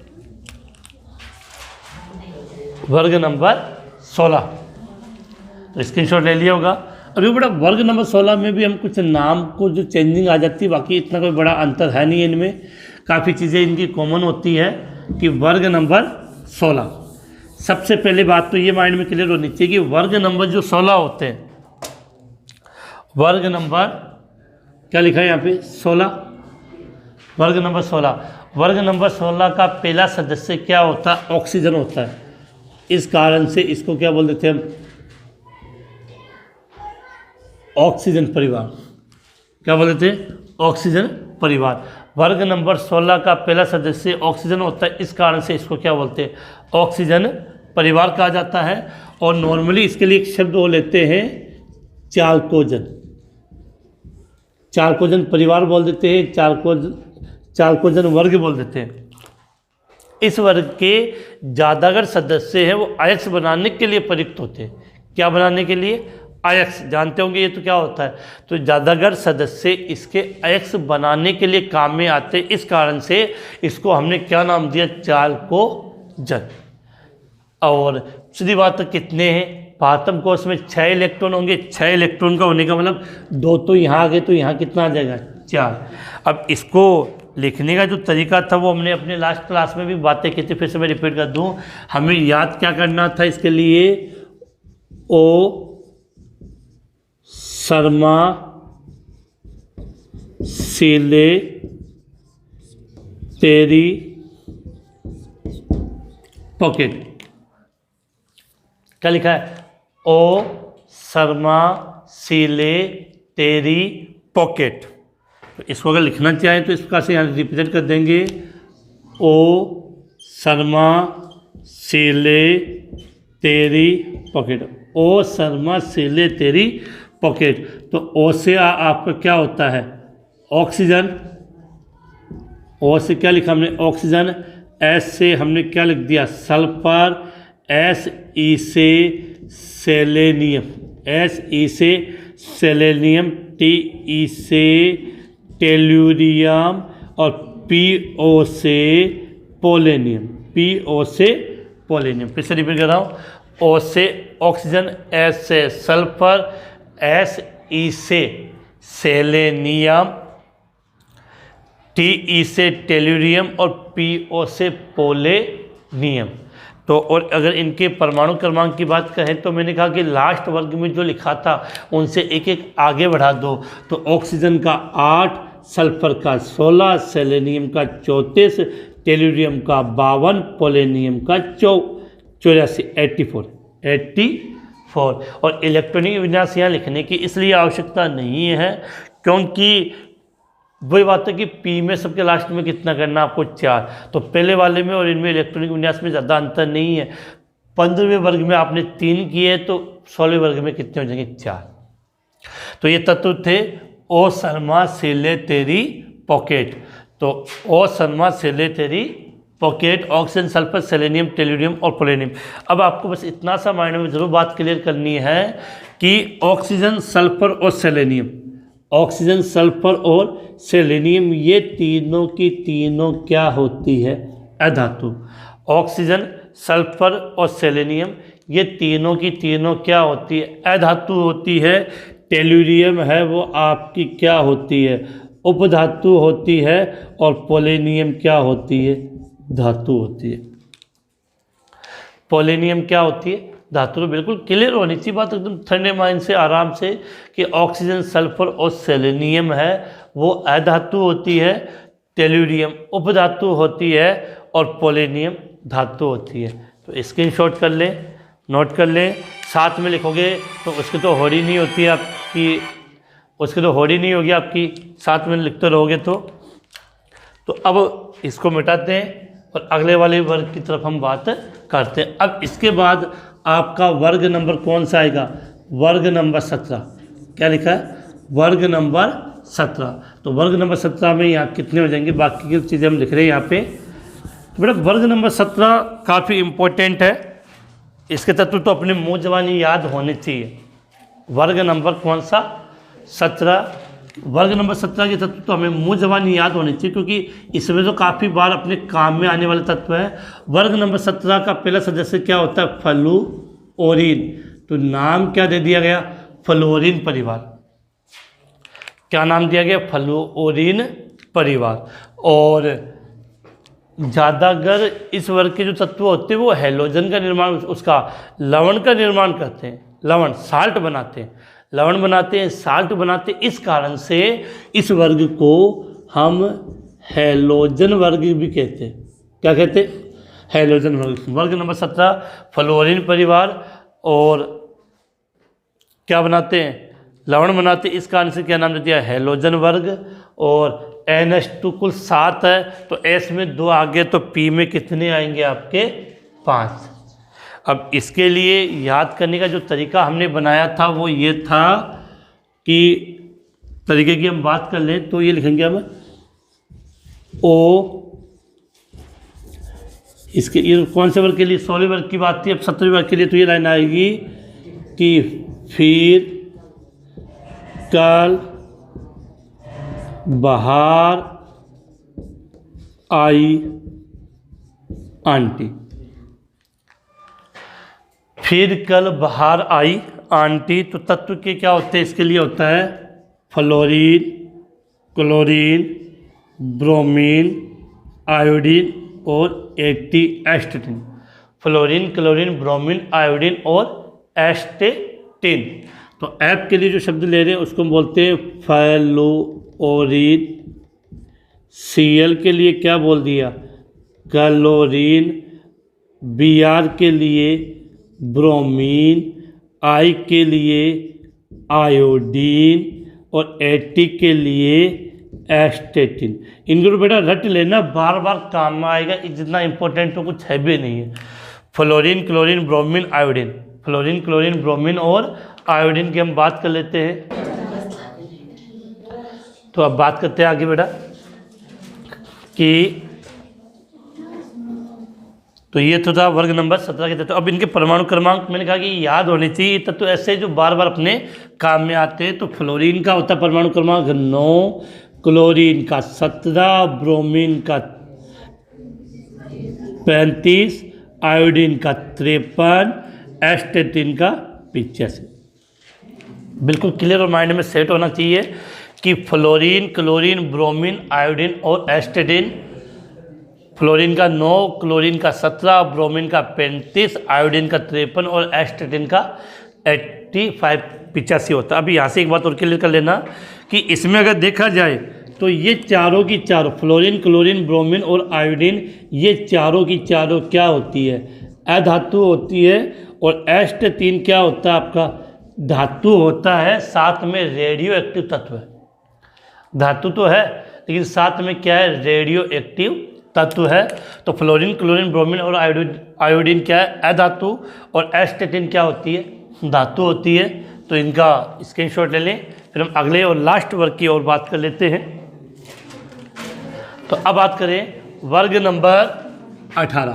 वर्ग नंबर 16 तो स्क्रीनशॉट ले लिया होगा। अभी बड़ा वर्ग नंबर 16 में भी हम कुछ नाम को जो चेंजिंग आ जाती है, बाकी इतना कोई बड़ा अंतर है नहीं इनमें, काफ़ी चीज़ें इनकी कॉमन होती है। कि वर्ग नंबर 16, सबसे पहले बात तो ये माइंड में क्लियर होनी चाहिए कि वर्ग नंबर जो 16 होते हैं, वर्ग नंबर क्या लिखा है यहाँ पे 16, वर्ग नंबर 16, वर्ग नंबर 16 का पहला सदस्य क्या होता है, ऑक्सीजन होता है। इस कारण से इसको क्या बोल देते हैं हम, ऑक्सीजन परिवार। क्या बोल देते हैं, ऑक्सीजन परिवार। वर्ग नंबर 16 का पहला सदस्य ऑक्सीजन होता है, इस कारण से इसको क्या बोलते हैं, ऑक्सीजन परिवार कहा जाता है। और नॉर्मली इसके लिए एक शब्द वो लेते हैं चाल्कोजन, चाल्कोजन परिवार बोल देते हैं, चाल्कोजन वर्ग बोल देते हैं। इस वर्ग के ज़्यादातर सदस्य हैं वो आयक्स बनाने के लिए प्रयुक्त होते हैं। क्या बनाने के लिए, आयक्स। जानते होंगे ये तो क्या होता है, तो ज़्यादातर सदस्य इसके आयक्स बनाने के लिए काम में आते हैं। इस कारण से इसको हमने क्या नाम दिया, चाल्कोजन। और सीधी बात, तो कितने हैं, पातम कोष में 6 इलेक्ट्रॉन होंगे। 6 इलेक्ट्रॉन का होने का मतलब 2 तो यहाँ आ गए, तो यहाँ कितना आ जाएगा, 4। अब इसको लिखने का जो तरीका था वो हमने अपने लास्ट क्लास में भी बातें की थी, फिर से मैं रिपीट कर दूँ। हमें याद क्या करना था इसके लिए, ओ शर्मा सीले तेरी पॉकेट। क्या लिखा है, ओ शर्मा सीले तेरी पॉकेट। तो इसको अगर लिखना चाहें तो इस प्रकार से यहाँ रिप्रेजेंट कर देंगे, ओ शर्मा सीले तेरी पॉकेट, ओ शर्मा सीले तेरी पॉकेट। तो ओ से आपका क्या होता है, ऑक्सीजन। ओ से क्या लिखा हमने, ऑक्सीजन। एस से हमने क्या लिख दिया, सल्फर। एस ई से सेलेनियम, एस ई से सेलेनियम। टी ई से टेल्यूरियम, और पी ओ से पोलेनियम, पी ओ से पोलेनियम। फिर से रिपीट कर रहा हूँ, ओ से ऑक्सीजन, एस से सल्फर, एस ई से सेलेनियम, टी ई से टेल्यूरियम, और पी ओ से पोलेनियम। तो और अगर इनके परमाणु क्रमांक की बात करें तो मैंने कहा कि लास्ट वर्ग में जो लिखा था उनसे एक एक आगे बढ़ा दो। तो ऑक्सीजन का 8, सल्फर का 16, सेलेनियम का 34, टेल्यूरियम का 52, पोलेनियम का 84, 84। और इलेक्ट्रॉनिक विन्यास यहाँ लिखने की इसलिए आवश्यकता नहीं है क्योंकि वही बात है कि पी में सबके लास्ट में कितना करना आपको 4। तो पहले वाले में और इनमें इलेक्ट्रॉनिक विन्यास में ज़्यादा अंतर नहीं है। 15वें वर्ग में आपने 3 किए तो 16वें वर्ग में कितने हो जाएंगे? 4। तो ये तत्व थे ओ शर्मा सिले तेरी पॉकेट। तो ओ शर्मा सिले तेरी pocket, oxygen, sulphur, selenium, tellurium और पोलेनियम। अब आपको बस इतना सा माइंड में जरूर बात क्लियर करनी है कि ऑक्सीजन, सल्फर और सेलेनियम, ऑक्सीजन, सल्फर और सेलेनियम, ये तीनों की तीनों क्या होती है? अधातु। ऑक्सीजन, सल्फर और सेलेनियम ये तीनों की तीनों क्या होती है? अधातु होती है। टेल्यूरियम है वो आपकी क्या होती है? उपधातु होती है। और पोलेनियम क्या होती है? धातु होती है। पोलेनियम क्या होती है? धातु। तो बिल्कुल क्लियर होनी चाहिए बात एकदम ठंडे माइंड से, आराम से, कि ऑक्सीजन, सल्फर और सेलेनियम है वो अधातु होती है, टेल्यूरियम उपधातु होती है और पोलेनियम धातु होती है। तो स्क्रीनशॉट कर ले, नोट कर ले, साथ में लिखोगे तो उसकी तो होड़ी नहीं होती है आपकी, उसकी तो होड़ी नहीं होगी आपकी, साथ में लिखते रहोगे तो अब इसको मिटाते हैं और अगले वाले वर्ग की तरफ हम बात करते हैं। अब इसके बाद आपका वर्ग नंबर कौन सा आएगा? वर्ग नंबर 17। क्या लिखा है? वर्ग नंबर 17। तो वर्ग नंबर 17 में यहाँ कितने हो जाएंगे? बाकी की चीज़ें हम लिख रहे हैं यहाँ पे। तो बेटा वर्ग नंबर 17 काफ़ी इम्पोर्टेंट है, इसके तत्व तो अपने मुँह जबानी याद होने चाहिए। वर्ग नंबर कौन सा? 17। वर्ग नंबर 17 के तत्व तो हमें मुँह जबानी याद होने चाहिए, क्योंकि इसमें तो काफ़ी बार अपने काम में आने वाले तत्व है। वर्ग नंबर 17 का पहला सदस्य क्या होता है? फ्लूओरीन। तो नाम क्या दे दिया गया? फ्लोरीन परिवार। क्या नाम दिया गया? फ्लूओरीन परिवार। और ज़्यादातर इस वर्ग के जो तत्व होते हैं वो हैलोजन का निर्माण, उसका लवण का निर्माण करते हैं। लवण, साल्ट बनाते हैं, लवण बनाते हैं, साल्ट बनाते हैं। इस कारण से इस वर्ग को हम हैलोजन वर्ग भी कहते हैं। क्या कहते हैं? हैलोजन वर्ग। वर्ग नंबर 17 फ्लोरीन परिवार, और क्या बनाते हैं? लवण बनाते हैं। इस कारण से क्या नाम दे दिया? हैलोजन वर्ग। और NH2 कुल 7 है, तो S में 2 आगे, तो P में कितने आएंगे आपके? 5। अब इसके लिए याद करने का जो तरीका हमने बनाया था वो ये था कि तरीके की हम बात कर लें तो ये लिखेंगे हम O, इसके ये कौन से वर्ग के लिए? 16वें वर्ग की बात थी। अब 17वें वर्ग के लिए तो ये लाइन आएगी कि फिर कल बाहर आई आंटी। फिर कल बाहर आई आंटी। तो तत्व के क्या होते हैं? इसके लिए होता है फ्लोरीन, क्लोरीन, ब्रोमीन, आयोडीन और एस्टेटिन। फ्लोरीन, क्लोरीन, ब्रोमीन, आयोडीन और एस्टेटिन। तो ऐप के लिए जो शब्द ले रहे हैं उसको हम बोलते हैं फ्लोरीन। Cl के लिए क्या बोल दिया? क्लोरीन। Br के लिए ब्रोमीन, I के लिए आयोडीन और At के लिए एस्टेटिन। इनको बेटा रट लेना, बार बार काम में आएगा, जितना इंपॉर्टेंट तो कुछ है भी नहीं है। Fluorine, chlorine, bromine, iodine. Fluorine, chlorine, bromine और आयोडीन की हम बात कर लेते हैं। तो अब बात करते हैं आगे बेटा कि तो ये तो था वर्ग नंबर 17 के तत्व। अब इनके परमाणु क्रमांक मैंने कहा कि याद होने चाहिए तत्व, तो ऐसे जो बार बार अपने काम में आते हैं। तो फ्लोरीन का होता है परमाणु क्रमांक 9, क्लोरीन का 17, ब्रोमीन का 35, आयोडीन का 53, एस्टेटिन का 85। बिल्कुल क्लियर और माइंड में सेट होना चाहिए कि फ्लोरीन, क्लोरीन, ब्रोमीन, आयोडीन और एस्टेटिन। फ्लोरीन का 9, क्लोरीन का 17, ब्रोमीन का 35, आयोडीन का 53 और एस्टेटिन का 85 होता है। अभी यहाँ से एक बात और क्लियर कर लेना कि इसमें अगर देखा जाए तो ये चारों की चारों फ्लोरीन, क्लोरीन, ब्रोमीन और आयोडीन, ये चारों की चारों क्या होती है? अधातु होती है। और एस्टेटिन क्या होता है आपका? धातु होता है, साथ में रेडियो एक्टिव तत्व है। धातु तो है लेकिन साथ में क्या है? रेडियो एक्टिव तत्व है। तो फ्लोरीन, क्लोरीन, ब्रोमीन और आयोडीन क्या है? अधातु, और एस्टेटिन क्या होती है? धातु होती है। तो इनका स्क्रीनशॉट ले लें। फिर हम अगले और लास्ट वर्ग की ओर बात कर लेते हैं। तो अब बात करें वर्ग नंबर 18।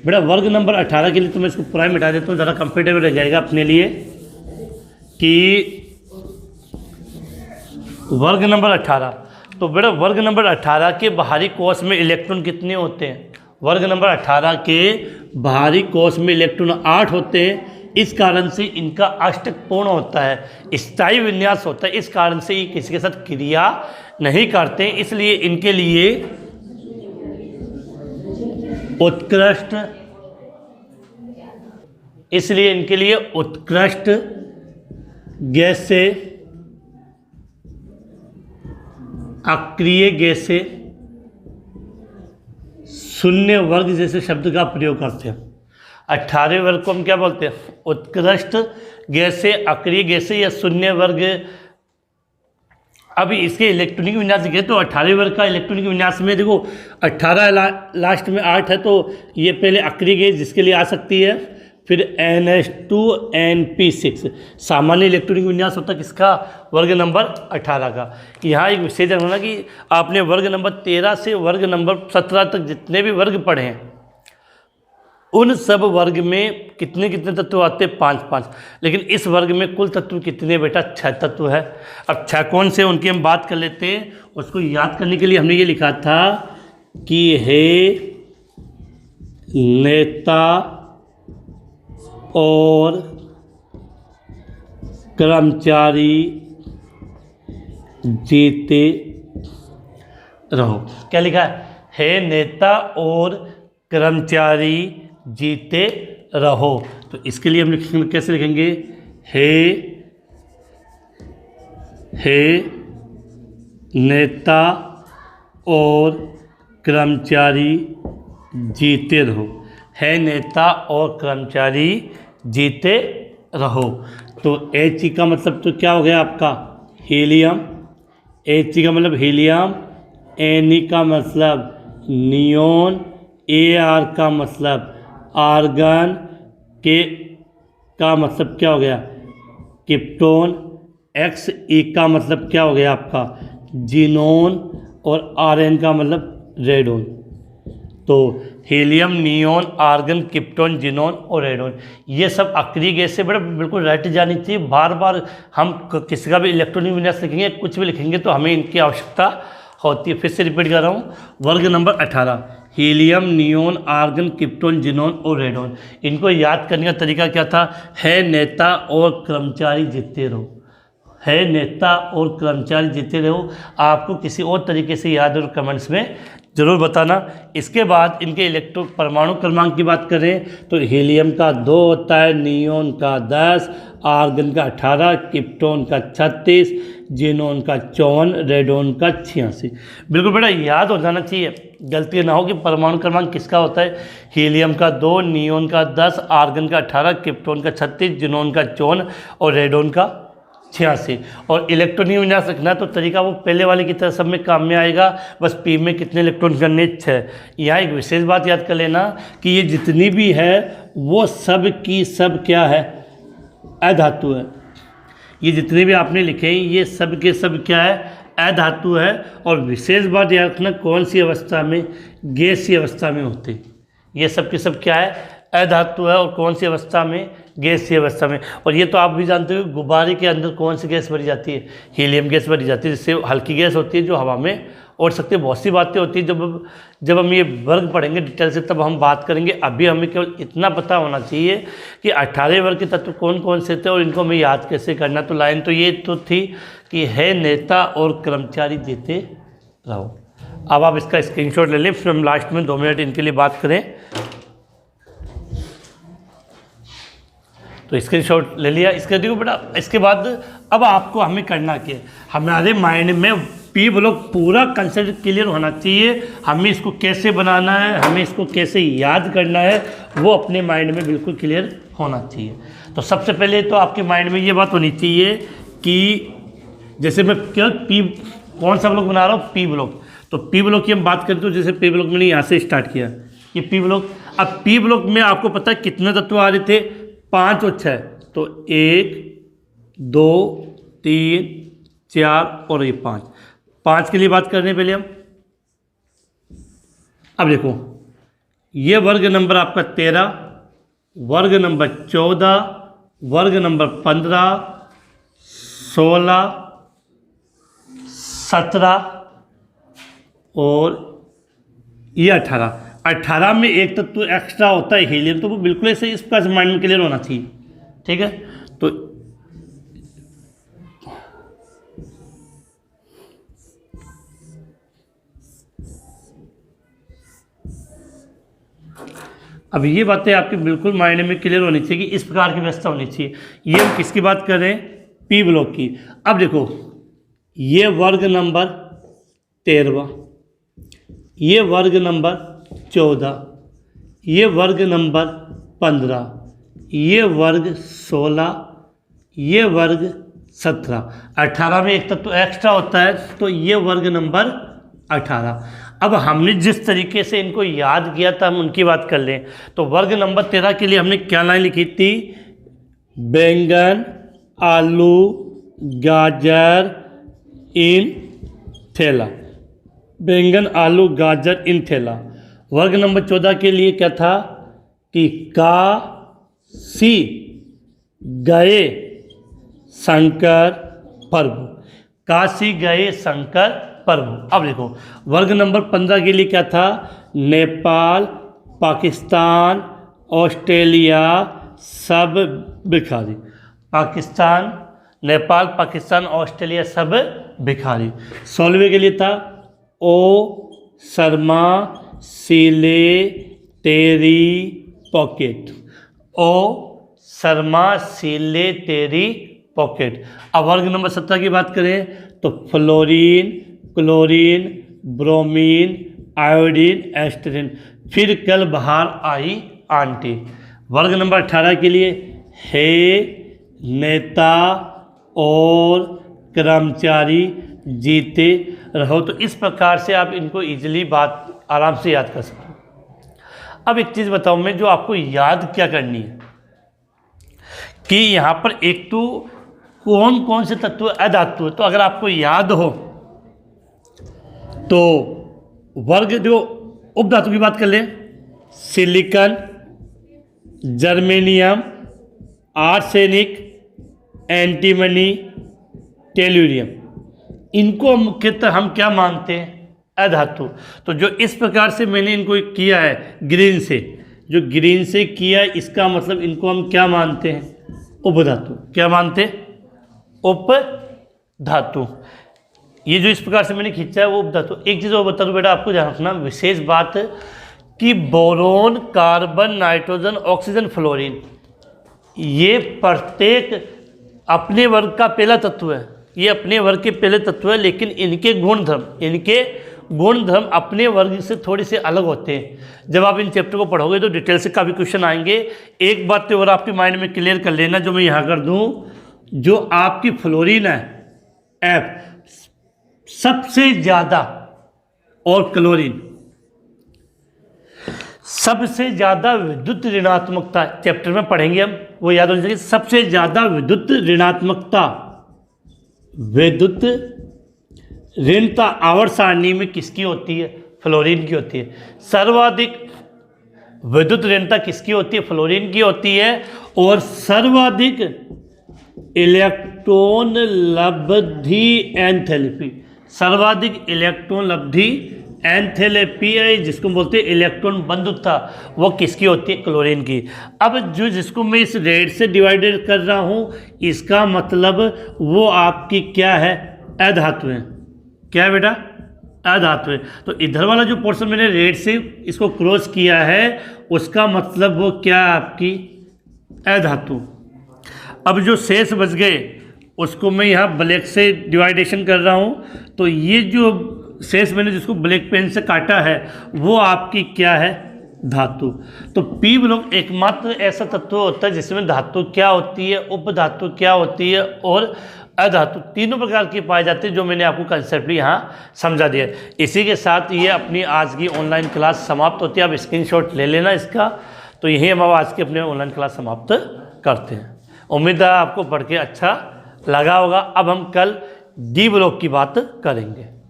बेटा वर्ग नंबर 18 के लिए तो मैं इसको पूरा ही मिटा देता हूँ, ज़रा कंफर्टेबल रह जाएगा अपने लिए कि वर्ग नंबर 18। तो बेटा वर्ग नंबर 18 के बाहरी कोश में इलेक्ट्रॉन कितने होते हैं? वर्ग नंबर 18 के बाहरी कोश में इलेक्ट्रॉन 8 होते हैं। इस कारण से इनका अष्टक पूर्ण होता है, स्थायी विन्यास होता है। इस कारण से ये किसी के साथ क्रिया नहीं करते, इसलिए इनके लिए उत्कृष्ट गैसें, अक्रिय गैसें, शून्य वर्ग जैसे शब्द का प्रयोग करते हैं। 18वें वर्ग को हम क्या बोलते हैं? उत्कृष्ट गैसें, अक्रिय गैसें या शून्य वर्ग। अभी इसके इलेक्ट्रॉनिक विन्यास देखें तो 18वें वर्ग का इलेक्ट्रॉनिक विन्यास में देखो 18 लास्ट में 8 है, तो ये पहले अक्रिय गैस जिसके लिए आ सकती है, फिर NH2 NP6 सामान्य इलेक्ट्रॉनिक विन्यास होता है किसका? वर्ग नंबर 18 का। यहाँ एक विशेष रखना कि आपने वर्ग नंबर 13 से वर्ग नंबर 17 तक जितने भी वर्ग पढ़े हैं उन सब वर्ग में कितने कितने तत्व आते हैं? 5-5। लेकिन इस वर्ग में कुल तत्व कितने बेटा? 6 तत्व है। अब 6 कौन से उनकी हम बात कर लेते हैं। उसको याद करने के लिए हमने ये लिखा था कि हे नेता और कर्मचारी जीते रहो। क्या लिखा है? हे नेता और कर्मचारी जीते रहो। तो इसके लिए हम लिखेंगे, कैसे लिखेंगे? हे नेता और कर्मचारी जीते रहो। है नेता और कर्मचारी जीते रहो। तो H का मतलब तो क्या हो गया आपका? हीलियम। H का मतलब हीलियम, Ne का मतलब नियोन, Ar का मतलब आर्गन, के का मतलब क्या हो गया? क्रिप्टोन, Xe का मतलब क्या हो गया आपका? जीनोन, और Rn का मतलब रेडोन। तो helium, neon, argon, krypton, xenon और रेडोन, ये सब अक्रिय गैस से बड़े बिल्कुल रट जानी चाहिए। बार बार हम किसी का भी इलेक्ट्रॉनिक विन्यास लिखेंगे, कुछ भी लिखेंगे तो हमें इनकी आवश्यकता होती है। फिर से रिपीट कर रहा हूँ, वर्ग number 18 helium, neon, argon, krypton, xenon और रेडोन। इनको याद करने का तरीका क्या था? है नेता और कर्मचारी जीते रहो। है नेता और कर्मचारी जीते रहो। आपको किसी और तरीके से याद हो कमेंट्स में ज़रूर बताना। इसके बाद इनके इलेक्ट्रॉन परमाणु क्रमांक की बात करें तो हीलियम का 2 होता है, नियोन का 10, आर्गन का 18, क्रिप्टोन का 36, जीनोन का 54, रेडोन का 86। बिल्कुल बेटा याद हो जाना चाहिए, गलती ना हो कि परमाणु क्रमांक किसका होता है। हीलियम का 2, नियोन का 10, आर्गन का 18, क्रिप्टोन का 36, जीनोन का 54 और रेडोन का 86। और इलेक्ट्रॉनिक विन्यास रखना तो तरीका वो पहले वाले की तरह सब में काम में आएगा, बस पी में कितने इलेक्ट्रॉन करने 6। यहाँ एक विशेष बात याद कर लेना कि ये जितनी भी है वो सब की सब क्या है? अधातु है। ये जितने भी आपने लिखे हैं ये सब के सब क्या है? अधातु है। और विशेष बात याद रखना कौन सी अवस्था में? गैसीय अवस्था में होते। ये सब के सब क्या है? अधातु है। और कौन सी अवस्था में? गैसीय अवस्था में। और ये तो आप भी जानते हो गुब्बारे के अंदर कौन सी गैस भरी जाती है? हीलियम गैस भरी जाती है, जिससे हल्की गैस होती है जो हवा में उड़ सकती है। बहुत सी बातें होती है, जब हम ये वर्ग पढ़ेंगे डिटेल से तब हम बात करेंगे। अभी हमें केवल इतना पता होना चाहिए कि 18 वर्ग के तत्व कौन कौन से थे और इनको हमें याद कैसे करना। तो लाइन तो ये तो थी कि है नेता और कर्मचारी जीते रहो। अब आप इसका स्क्रीनशॉट ले लें, फिर हम लास्ट में 2 मिनट इनके लिए बात करें। तो स्क्रीनशॉट ले लिया। इसके देखो बेटा, इसके बाद अब आपको हमें करना क्या है? हमारे माइंड में पी ब्लॉक पूरा कंसेप्ट क्लियर होना चाहिए। हमें इसको कैसे बनाना है, हमें इसको कैसे याद करना है, वो अपने माइंड में बिल्कुल क्लियर होना चाहिए। तो सबसे पहले तो आपके माइंड में ये बात होनी चाहिए कि जैसे मैं केवल पी कौन सा ब्लॉक बना रहा हूँ? P block. तो पी ब्लॉक की हम बात करें तो जैसे पी ब्लॉक मैंने यहाँ से स्टार्ट किया, ये पी ब्लॉक। अब पी ब्लॉक में आपको पता है कितने तत्व आ रहे थे, 5 और 6, तो 1 2 3 4 और ये 5 के लिए बात कर रहे हैं पहले हम। अब देखो ये वर्ग नंबर आपका 13, वर्ग नंबर 14, वर्ग नंबर 15, 16, 17 और ये 18 में एक तत्व एक्स्ट्रा होता है हीलियम, तो वो बिल्कुल ऐसे इस प्रकार से माइंड में क्लियर होना चाहिए। ठीक है, तो अब ये बातें आपके बिल्कुल माइंड में क्लियर होनी चाहिए कि इस प्रकार की व्यवस्था होनी चाहिए। ये हम किसकी बात कर रहे हैं, पी ब्लॉक की। अब देखो ये वर्ग नंबर 13, ये वर्ग नंबर 14, ये वर्ग नंबर 15, ये वर्ग 16, ये वर्ग 17, 18 में एक तत्व एक्स्ट्रा होता है, तो ये वर्ग नंबर 18। अब हमने जिस तरीके से इनको याद किया था हम उनकी बात कर लें। तो वर्ग नंबर 13 के लिए हमने क्या लाइन लिखी थी, बैंगन आलू गाजर इन थैला, बैंगन आलू गाजर इन थैला। वर्ग नंबर 14 के लिए क्या था कि काशी गए शंकर प्रभु, काशी गए शंकर प्रभु। अब देखो वर्ग नंबर 15 के लिए क्या था, नेपाल पाकिस्तान ऑस्ट्रेलिया सब भिखारी, पाकिस्तान नेपाल पाकिस्तान ऑस्ट्रेलिया सब भिखारी। 16वें के लिए था ओ शर्मा सीले तेरी पॉकेट, ओ शर्मा सीले तेरी पॉकेट। अब वर्ग नंबर 17 की बात करें तो फ्लोरीन क्लोरीन ब्रोमीन आयोडीन एस्टरीन, फिर कल बाहर आई आंटी। वर्ग नंबर 18 के लिए हे नेता और कर्मचारी जीते रहो। तो इस प्रकार से आप इनको इजीली बात आराम से याद कर सकते हो। अब एक चीज़ बताऊं मैं जो आपको याद क्या करनी है कि यहाँ पर एक तो कौन कौन से तत्व अधातु है। तो अगर आपको याद हो तो वर्ग जो उपधातु की बात कर लें, silicon germanium arsenic antimony tellurium, इनको मुख्यतः हम क्या मानते हैं, अधातु। तो जो इस प्रकार से मैंने इनको किया है ग्रीन से, जो ग्रीन से किया इसका मतलब इनको हम क्या मानते हैं, उपधातु। क्या मानते हैं, उपधातु। ये जो इस प्रकार से मैंने खींचा है वो उपधातु। एक चीज़ और बता दूं बेटा आपको ध्यान रखना विशेष बात कि boron carbon nitrogen oxygen fluorine ये प्रत्येक अपने वर्ग का पहला तत्व है, ये अपने वर्ग के पहले तत्व है, लेकिन इनके गुणधर्म अपने वर्ग से थोड़े से अलग होते हैं। जब आप इन चैप्टर को पढ़ोगे तो डिटेल से काफ़ी क्वेश्चन आएंगे। एक बात तो और आपके माइंड में क्लियर कर लेना जो मैं यहाँ कर दूँ, जो आपकी फ्लोरीन है एफ सबसे ज़्यादा और क्लोरीन सबसे ज़्यादा विद्युत ऋणात्मकता, चैप्टर में पढ़ेंगे हम, वो याद होना चाहिए। सबसे ज़्यादा विद्युत ऋणात्मकता विद्युत ऋणता आवर्त सारणी में किसकी होती है, फ्लोरीन की होती है। सर्वाधिक विद्युत ऋणता किसकी होती है, फ्लोरीन की होती है। और सर्वाधिक इलेक्ट्रॉन लब्धि एंथैल्पी, सर्वाधिक इलेक्ट्रॉन लब्धि एंथैल्पी है जिसको बोलते हैं इलेक्ट्रॉन बंधुता, वो किसकी होती है, क्लोरीन की। अब जो जिसको मैं इस रेड से डिवाइडेड कर रहा हूँ इसका मतलब वो आपकी क्या है, अधातु है। क्या है बेटा, अधातु है। तो इधर वाला जो पोर्शन मैंने रेड से इसको क्रॉस किया है उसका मतलब वो क्या है, आपकी अधातु। अब जो शेष बच गए उसको मैं यहाँ ब्लैक से डिवाइडेशन कर रहा हूँ। तो ये जो शेष मैंने जिसको ब्लैक पेन से काटा है वो आपकी क्या है, धातु। तो पी ब्लॉक एकमात्र ऐसा तत्व होता है जिसमें धातु क्या होती है, उपधातु क्या होती है और अधातु तीनों प्रकार की पाई जाती है, जो मैंने आपको कंसेप्ट यहाँ समझा दिया। इसी के साथ ये अपनी आज की ऑनलाइन क्लास समाप्त होती है। आप स्क्रीनशॉट ले लेना इसका। तो यही हम आज की अपने ऑनलाइन क्लास समाप्त करते हैं। उम्मीद है आपको पढ़ के अच्छा लगा होगा। अब हम कल डी ब्लॉक की बात करेंगे।